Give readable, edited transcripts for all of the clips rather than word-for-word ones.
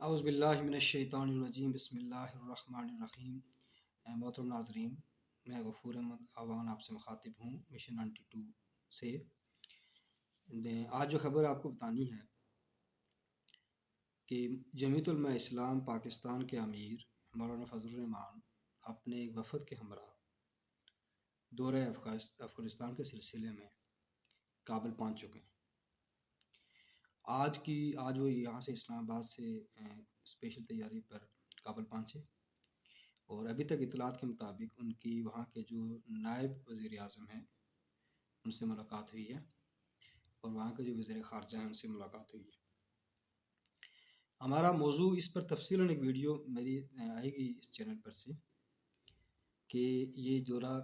اعوذ باللہ من الشیطان الرجیم بسم اللہ الرحمن الرحیم۔ محترم ناظرین، میں غفور احمد آوان آپ سے مخاطب ہوں مشن 92 سے۔ آج جو خبر آپ کو بتانی ہے کہ جمعیت علماء اسلام پاکستان کے امیر مولانا فضل الرحمان اپنے ایک وفد کے ہمراہ دورہ افغانستان کے سلسلے میں کابل پہنچ چکے ہیں۔ آج وہ یہاں سے اسلام آباد سے اسپیشل تیاری پر کابل پہنچے، اور ابھی تک اطلاعات کے مطابق ان کی وہاں کے جو نائب وزیر اعظم ہیں ان سے ملاقات ہوئی ہے، اور وہاں کے جو وزیر خارجہ ہیں ان سے ملاقات ہوئی ہے۔ ہمارا موضوع اس پر تفصیلاً ایک ویڈیو میری آئے گی اس چینل پر سے کہ یہ دورہ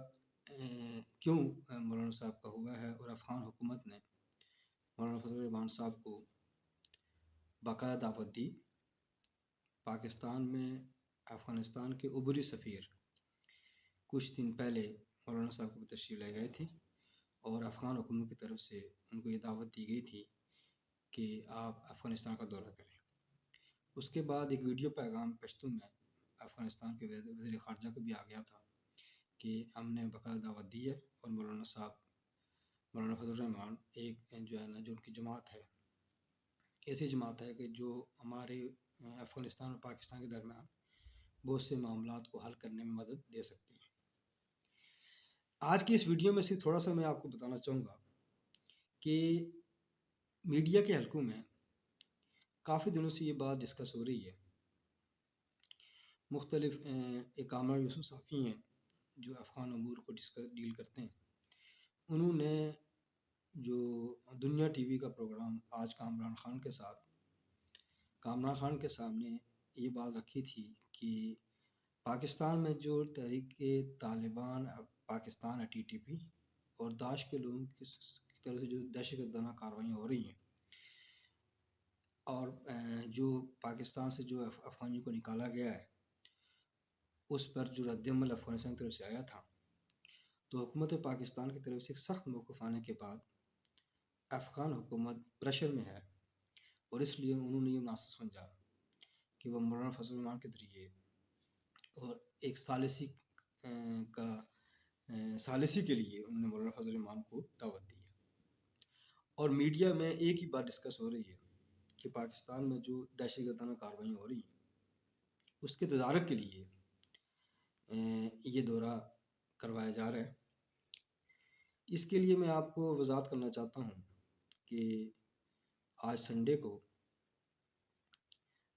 کیوں مولانا صاحب کا ہوا ہے، اور افغان حکومت نے مولانا فضل الرحمان صاحب کو باقاعدہ دعوت دی۔ پاکستان میں افغانستان کے عبوری سفیر کچھ دن پہلے مولانا صاحب کو تشریف لے گئے تھے، اور افغان حکومت کی طرف سے ان کو یہ دعوت دی گئی تھی کہ آپ افغانستان کا دورہ کریں۔ اس کے بعد ایک ویڈیو پیغام پشتو میں افغانستان کے وزیر خارجہ کو بھی آ گیا تھا کہ ہم نے باقاعدہ دعوت دی ہے، اور مولانا صاحب مولانا فضل الرحمان ایک جو ہے نا، جو ان کی جماعت ہے، ایسی جماعت ہے کہ جو ہمارے افغانستان اور پاکستان کے درمیان بہت سے معاملات کو حل کرنے میں مدد دے سکتی ہے۔ آج کی اس ویڈیو میں سے تھوڑا سا میں آپ کو بتانا چاہوں گا کہ میڈیا کے حلقوں میں کافی دنوں سے یہ بات ڈسکس ہو رہی ہے۔ مختلف ایک کامران یوسف صافی ہیں جو افغان امور کو ڈیل کرتے ہیں، انہوں نے جو دنیا ٹی وی کا پروگرام آج کامران خان کے سامنے یہ بات رکھی تھی کہ پاکستان میں جو تحریک طالبان پاکستان ہے TTP اور داعش کے لوگوں کی طرف سے جو دہشت گردانہ کاروائیاں ہو رہی ہیں، اور جو پاکستان سے جو افغانیوں کو نکالا گیا ہے اس پر جو رد عمل افغانستان کی طرف سے آیا تھا، تو حکومت پاکستان کی طرف سے ایک سخت موقف آنے کے بعد افغان حکومت پریشر میں ہے، اور اس لیے انہوں نے یہ مناسب سمجھا کہ وہ مولانا فضل الرحمان کے ذریعے اور ایک ثالثی کے لیے انہوں نے مولانا فضل الرحمان کو دعوت دی ہے۔ اور میڈیا میں ایک ہی بات ڈسکس ہو رہی ہے کہ پاکستان میں جو دہشت گردانہ کاروائیاں ہو رہی ہیں اس کے تدارک کے لیے یہ دورہ کروایا جا رہا ہے۔ اس کے لیے میں آپ کو وضاحت کرنا چاہتا ہوں کہ آج سنڈے کو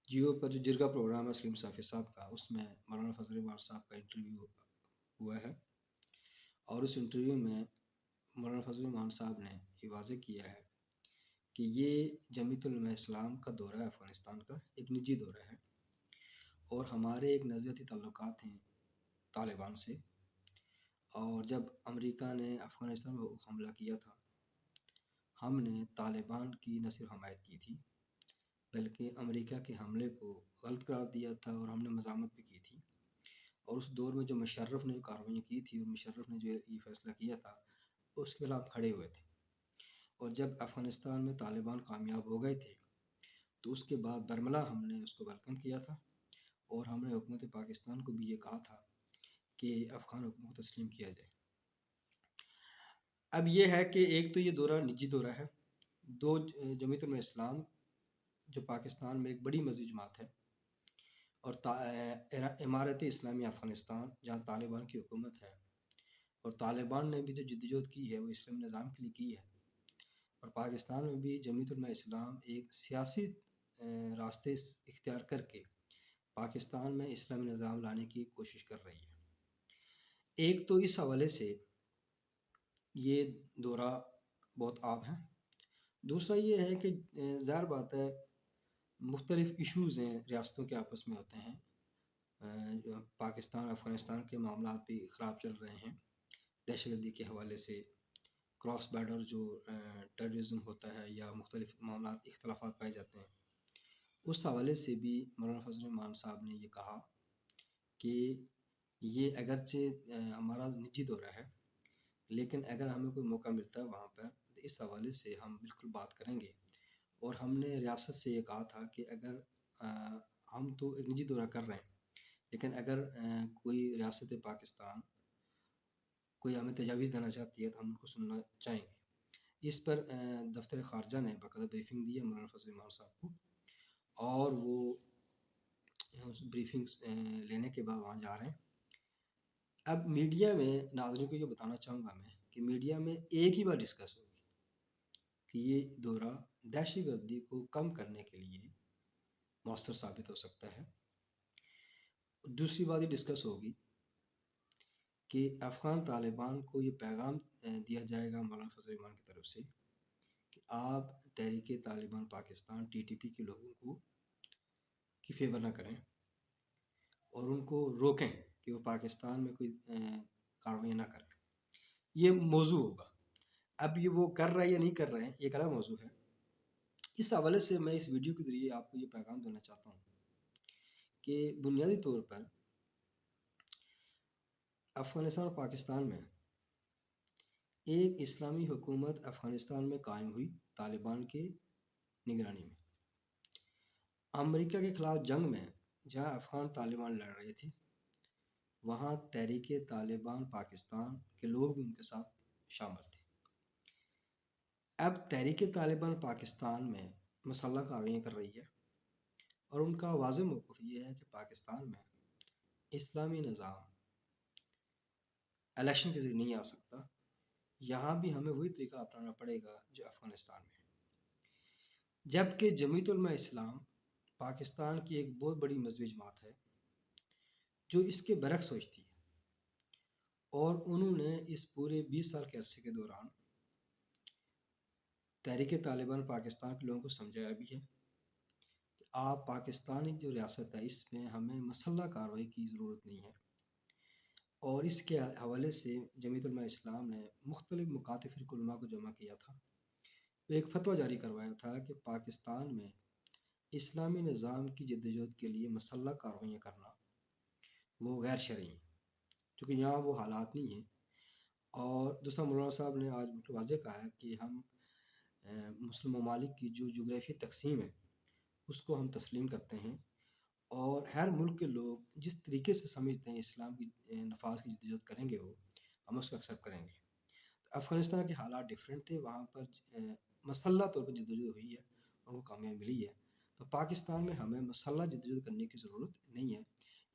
جیو پر جو جرگا پروگرام ہے سلیم صافی صاحب کا، اس میں مولانا فضل الرحمان صاحب کا انٹرویو ہوا ہے، اور اس انٹرویو میں مولانا فضل الرحمان صاحب نے یہ واضح کیا ہے کہ یہ جمعیت علماء اسلام کا دورہ ہے، افغانستان کا ایک نجی دورہ ہے، اور ہمارے ایک نظریاتی تعلقات ہیں طالبان سے۔ اور جب امریکہ نے افغانستان میں حملہ کیا تھا، ہم نے طالبان کی نہ صرف حمایت کی تھی بلکہ امریکہ کے حملے کو غلط قرار دیا تھا، اور ہم نے مذمت بھی کی تھی۔ اور اس دور میں جو مشرف نے کارروائیاں کی تھی، اور مشرف نے جو یہ فیصلہ کیا تھا، اس کے خلاف کھڑے ہوئے تھے۔ اور جب افغانستان میں طالبان کامیاب ہو گئے تھے تو اس کے بعد برملا ہم نے اس کو ویلکم کیا تھا، اور ہم نے حکومت پاکستان کو بھی یہ کہا تھا کہ افغان حکومت کو تسلیم کیا جائے۔ اب یہ ہے کہ ایک تو یہ دورہ نجی دورہ ہے، دو جمعیت علماء اسلام جو پاکستان میں ایک بڑی مذہبی جماعت ہے، اور امارت اسلامی افغانستان جہاں طالبان کی حکومت ہے، اور طالبان نے بھی جو جدوجہد کی ہے وہ اسلامی نظام کے لیے کی ہے، اور پاکستان میں بھی جمعیت علماء اسلام ایک سیاسی راستے اختیار کر کے پاکستان میں اسلامی نظام لانے کی کوشش کر رہی ہے۔ ایک تو اس حوالے سے یہ دورہ بہت عام ہے۔ دوسرا یہ ہے کہ ظاہر بات ہے مختلف ایشوز ہیں ریاستوں کے آپس میں ہوتے ہیں، جو پاکستان افغانستان کے معاملات بھی خراب چل رہے ہیں، دہشت گردی کے حوالے سے کراس بارڈر جو ٹیررزم ہوتا ہے یا مختلف معاملات اختلافات پائے جاتے ہیں، اس حوالے سے بھی مولانا فضل الرحمان صاحب نے یہ کہا کہ یہ اگرچہ ہمارا نجی دورہ ہے، لیکن اگر ہمیں کوئی موقع ملتا ہے وہاں پر تو اس حوالے سے ہم بالکل بات کریں گے۔ اور ہم نے ریاست سے یہ کہا تھا کہ اگر ہم تو ایک نجی دورہ کر رہے ہیں، لیکن اگر کوئی ریاست پاکستان کوئی ہمیں تجاویز دینا چاہتی ہے تو ہم ان کو سننا چاہیں گے۔ اس پر دفتر خارجہ نے باقاعدہ بریفنگ دی ہے مولانا فضل الرحمان صاحب کو، اور وہ بریفنگ لینے کے بعد وہاں جا رہے ہیں۔ اب میڈیا میں ناظرین کو یہ بتانا چاہوں گا میں کہ میڈیا میں ایک ہی بار ڈسکس ہوگی کہ یہ دورہ دہشت گردی کو کم کرنے کے لیے مؤثر ثابت ہو سکتا ہے۔ دوسری بات یہ ڈسکس ہوگی کہ افغان طالبان کو یہ پیغام دیا جائے گا مولانا فضل الرحمان کی طرف سے کہ آپ تحریک طالبان پاکستان TTP کے لوگوں کو کی فیور نہ کریں اور ان کو روکیں کہ وہ پاکستان میں کوئی کارروائی نہ کریں۔ یہ موضوع ہوگا۔ اب یہ وہ کر رہے ہیں یا نہیں کر رہے ہیں، یہ ایک الگ موضوع ہے۔ اس حوالے سے میں اس ویڈیو کے ذریعے آپ کو یہ پیغام دینا چاہتا ہوں کہ بنیادی طور پر افغانستان اور پاکستان میں ایک اسلامی حکومت افغانستان میں قائم ہوئی طالبان کی نگرانی میں۔ امریکہ کے خلاف جنگ میں جہاں افغان طالبان لڑ رہے تھے، وہاں تحریک طالبان پاکستان کے لوگ بھی ان کے ساتھ شامل تھے۔ اب تحریک طالبان پاکستان میں مسلح کارروائیاں کر رہی ہے، اور ان کا واضح موقف یہ ہے کہ پاکستان میں اسلامی نظام الیکشن کے ذریعے نہیں آ سکتا، یہاں بھی ہمیں وہی طریقہ اپنانا پڑے گا جو افغانستان میں ہے۔ جبکہ جمعیت علماء اسلام پاکستان کی ایک بہت بڑی مذہبی جماعت ہے جو اس کے برعکس سوچتی ہے، اور انہوں نے اس پورے 20 سال کے عرصے کے دوران تحریک طالبان پاکستان کے لوگوں کو سمجھایا بھی ہے کہ آپ پاکستانی جو ریاست ہے اس میں ہمیں مسلح کارروائی کی ضرورت نہیں ہے، اور اس کے حوالے سے جمعیت علماء اسلام نے مختلف مکاتب فرق علماء کو جمع کیا تھا، ایک فتویٰ جاری کروایا تھا کہ پاکستان میں اسلامی نظام کی جدوجہد کے لیے مسلح کارروائیاں کرنا وہ غیر شرعی ہیں، چونکہ یہاں وہ حالات نہیں ہیں۔ اور دوسرا مولانا صاحب نے آج واضح کہا ہے کہ ہم مسلم ممالک کی جو جغرافیائی تقسیم ہے اس کو ہم تسلیم کرتے ہیں، اور ہر ملک کے لوگ جس طریقے سے سمجھتے ہیں اسلام کی نفاذ کی جدوجہد کریں گے وہ ہم اس کو ایکسیپٹ کریں گے۔ افغانستان کے حالات ڈیفرنٹ تھے، وہاں پر مسلح طور پر جدوجہد ہوئی ہے اور وہ کامیابی ملی ہے۔ تو پاکستان میں ہمیں مسلح جدوجہد کرنے کی ضرورت نہیں ہے،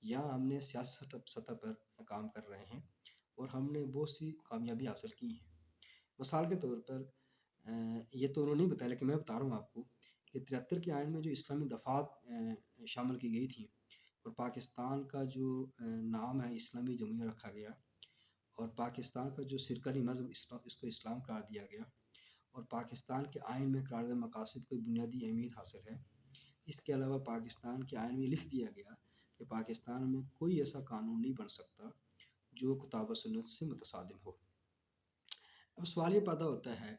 یہاں ہم نے سیاسی سطح پر کام کر رہے ہیں اور ہم نے بہت سی کامیابی حاصل کی ہیں۔ مثال کے طور پر یہ تو انہوں نے نہیں بتایا، لیکن میں بتا رہا ہوں آپ کو کہ 73 کے آئین میں جو اسلامی دفعات شامل کی گئی تھیں، اور پاکستان کا جو نام ہے اسلامی جمہوریہ رکھا گیا، اور پاکستان کا جو سرکاری مذہب اس کو اسلام قرار دیا گیا، اور پاکستان کے آئین میں قرارداد مقاصد کو بنیادی اہمیت حاصل ہے۔ اس کے علاوہ پاکستان کے آئین میں لکھ دیا گیا کہ پاکستان میں کوئی ایسا قانون نہیں بن سکتا جو کتاب و سنت سے متصادم ہو۔ اب سوال یہ پیدا ہوتا ہے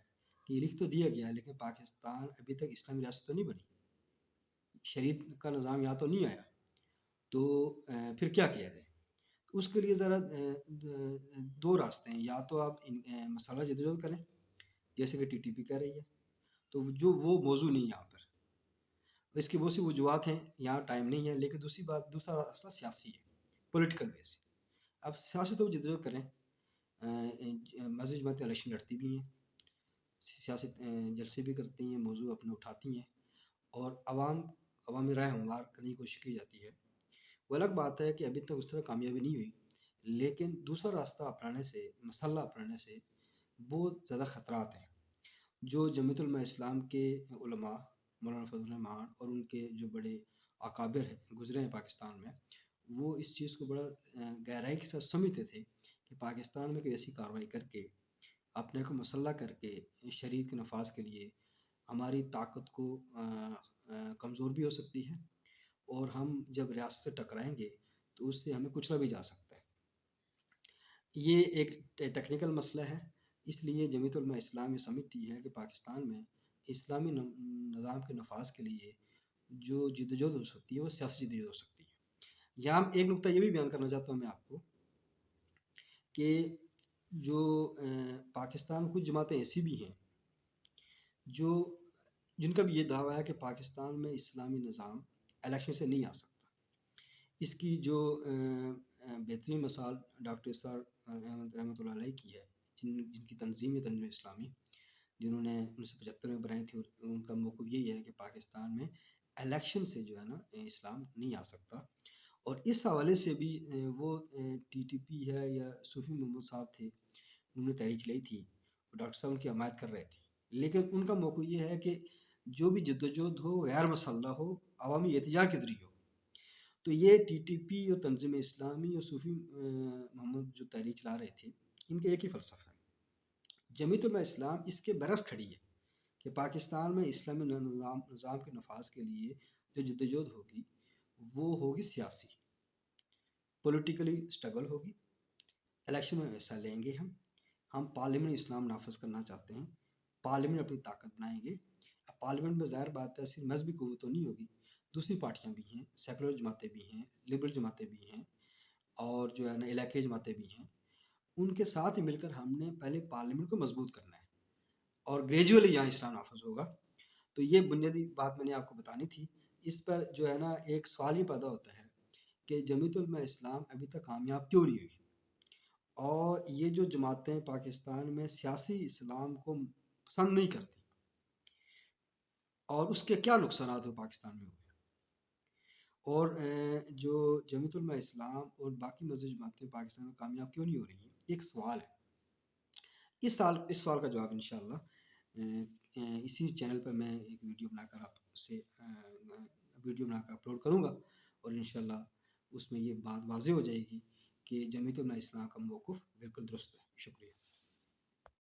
کہ لکھ تو دیا گیا لیکن پاکستان ابھی تک اسلامی ریاست تو نہیں بنی، شریعت کا نظام یہاں تو نہیں آیا، تو پھر کیا کیا جائے؟ اس کے لیے ذرا دو راستے ہیں، یا تو آپ مسئلہ جدوجہد کریں جیسے کہ TTP کہہ رہی ہے، تو جو وہ موضوع نہیں یہاں پر، اس کی بہت سی وجوہات ہیں، یہاں ٹائم نہیں ہے، لیکن دوسرا راستہ سیاسی ہے، پولیٹیکل وے سے۔ اب سیاسی تو جدوجہد کریں، مذہبی جماعتیں الیکشن لڑتی بھی ہیں، سیاسی جلسے بھی کرتی ہیں، موضوع اپنے اٹھاتی ہیں، اور عوامی رائے ہموار کرنے کی کوشش کی جاتی ہے۔ وہ الگ بات ہے کہ ابھی تک اس طرح کامیابی نہیں ہوئی، لیکن دوسرا راستہ اپنانے سے، مسلح اپنانے سے بہت زیادہ خطرات ہیں، جو جمعیت علماء اسلام کے علماء مولانا فضل الرحمان اور ان کے جو بڑے اکابر ہیں گزرے ہیں پاکستان میں، وہ اس چیز کو بڑا گہرائی کے ساتھ سمجھتے تھے کہ پاکستان میں کوئی ایسی کارروائی کر کے اپنے کو مسلح کر کے شریعت کے نفاذ کے لیے ہماری طاقت کو کمزور بھی ہو سکتی ہے، اور ہم جب ریاست سے ٹکرائیں گے تو اس سے ہمیں کچلا بھی جا سکتا ہے۔ یہ ایک ٹیکنیکل مسئلہ ہے، اس لیے جمعیت علماء اسلام یہ سمجھتی ہے کہ پاکستان میں اسلامی نظام کے نفاذ کے لیے جو جدوجہد ہو سکتی ہے وہ سیاسی جدوجہد ہو سکتی ہے۔ یہاں ایک نقطہ یہ بھی بیان کرنا چاہتا ہوں میں آپ کو کہ جو پاکستان کچھ جماعتیں ایسی بھی ہیں جن کا بھی یہ دعویٰ ہے کہ پاکستان میں اسلامی نظام الیکشن سے نہیں آ سکتا، اس کی جو بہترین مثال ڈاکٹر سر احمد رحمۃ اللہ علیہ کی ہے، جن کی تنظیم ہے تنظیم اسلامی، جنہوں نے 1975 میں بنائی تھی، اور ان کا موقف یہی ہے کہ پاکستان میں الیکشن سے جو ہے نا اسلام نہیں آ سکتا. اور اس حوالے سے بھی وہ ٹی ٹی پی ہے یا صوفی محمد صاحب تھے، انہوں نے تحریک چلائی تھی، ڈاکٹر صاحب ان کی حمایت کر رہے تھے. لیکن ان کا موقع یہ ہے کہ جو بھی جدوجہد ہو غیر مسلح ہو، عوامی احتجاج کے ذریعے ہو. تو یہ ٹی ٹی پی اور تنظیم اسلامی اور صوفی محمد جو تحریک چلا رہے تھے، ان کا ایک ہی فلسفہ ہے. جمعیت اسلام اس کے برعکس کھڑی ہے کہ پاکستان میں اسلامی نظام کے نفاذ کے لیے جو جدوجہد ہوگی وہ ہوگی سیاسی، پولیٹیکلی اسٹرگل ہوگی. الیکشن میں حصہ لیں گے ہم پارلیمنٹ اسلام نافذ کرنا چاہتے ہیں، پارلیمنٹ اپنی طاقت بنائیں گے. اب پارلیمنٹ میں ظاہر بات ہے صرف مذہبی قوت تو نہیں ہوگی، دوسری پارٹیاں بھی ہیں، سیکولر جماعتیں بھی ہیں، لبرل جماعتیں بھی ہیں، اور جو ہے نا علاقائی جماعتیں بھی ہیں. ان کے ساتھ مل کر ہم نے پہلے پارلیمنٹ کو مضبوط کرنا ہے، اور گریجولی یہاں اسلام نافذ ہوگا. تو یہ بنیادی بات میں نے آپ کو بتانی تھی. اس پر جو ہے نا ایک سوال ہی پیدا ہوتا ہے کہ جمعیت علماء اسلام ابھی تک کامیاب کیوں نہیں ہوئی، اور یہ جو جماعتیں پاکستان میں سیاسی اسلام کو پسند نہیں کرتی، اور اس کے کیا نقصانات ہو پاکستان میں ہوئے. اور جو جمعیت علماء اسلام اور باقی مذہبی جماعتیں پاکستان میں کامیاب کیوں نہیں ہو رہی ہیں، ایک سوال ہے. اس سوال کا جواب انشاءاللہ اسی چینل پر میں ایک ویڈیو بنا کر آپ سے اپلوڈ کروں گا، اور انشاءاللہ اس میں یہ بات واضح ہو جائے گی کہ جمعیت علماء اسلام کا موقف بالکل درست ہے. شکریہ.